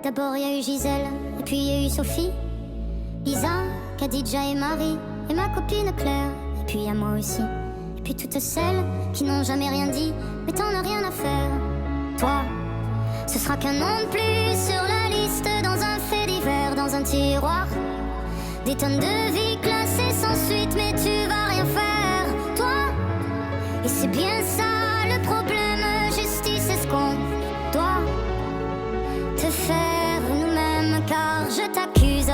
D'abord y a eu Gisèle, et puis y a eu Sophie, Lisa, Khadija et Marie, et ma copine Claire, et puis y a moi aussi. Et puis toutes celles qui n'ont jamais rien dit, mais t'en as rien à faire. Toi, ce sera qu'un nom de plus sur la liste, dans un fait divers, dans un tiroir. Des tonnes de vies classées sans suite, mais tu vas rien faire. Toi, et c'est bien ça le problème, justice est ce qu'on doit te faire nous-mêmes, car je t'accuse de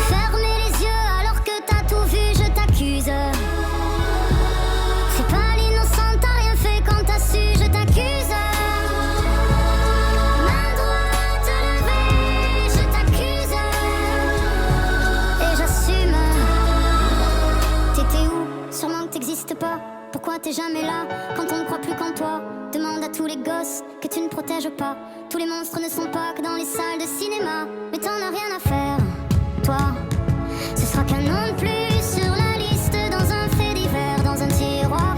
fermer les yeux alors que t'as tout vu, je t'accuse. C'est pas l'innocent, t'as rien fait quand t'as su, je t'accuse. Main droite levée, je t'accuse. Et j'assume. T'étais où? Sûrement que t'existes pas. Pourquoi t'es jamais là quand on ne croit plus qu'en toi? Demande à tous les gosses que tu ne protèges pas. Tous les monstres ne sont pas que dans les salles de cinéma. Mais t'en as rien à faire. Toi, ce sera qu'un nom de plus sur la liste, dans un fait divers, dans un tiroir.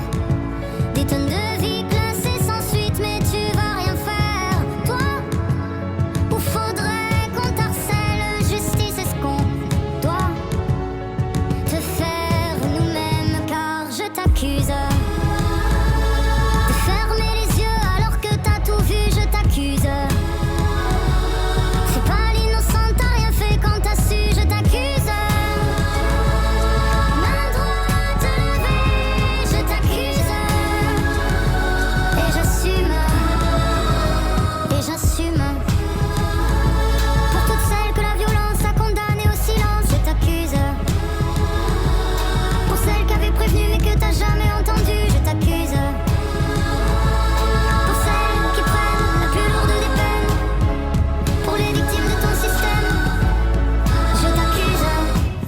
Des tonnes de vies classées sans suite, mais tu vas rien faire. Toi, ou faudrait qu'on t'harcèle, justice est ce qu'on doit te faire nous-mêmes, car je t'accuse.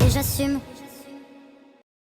J'assume.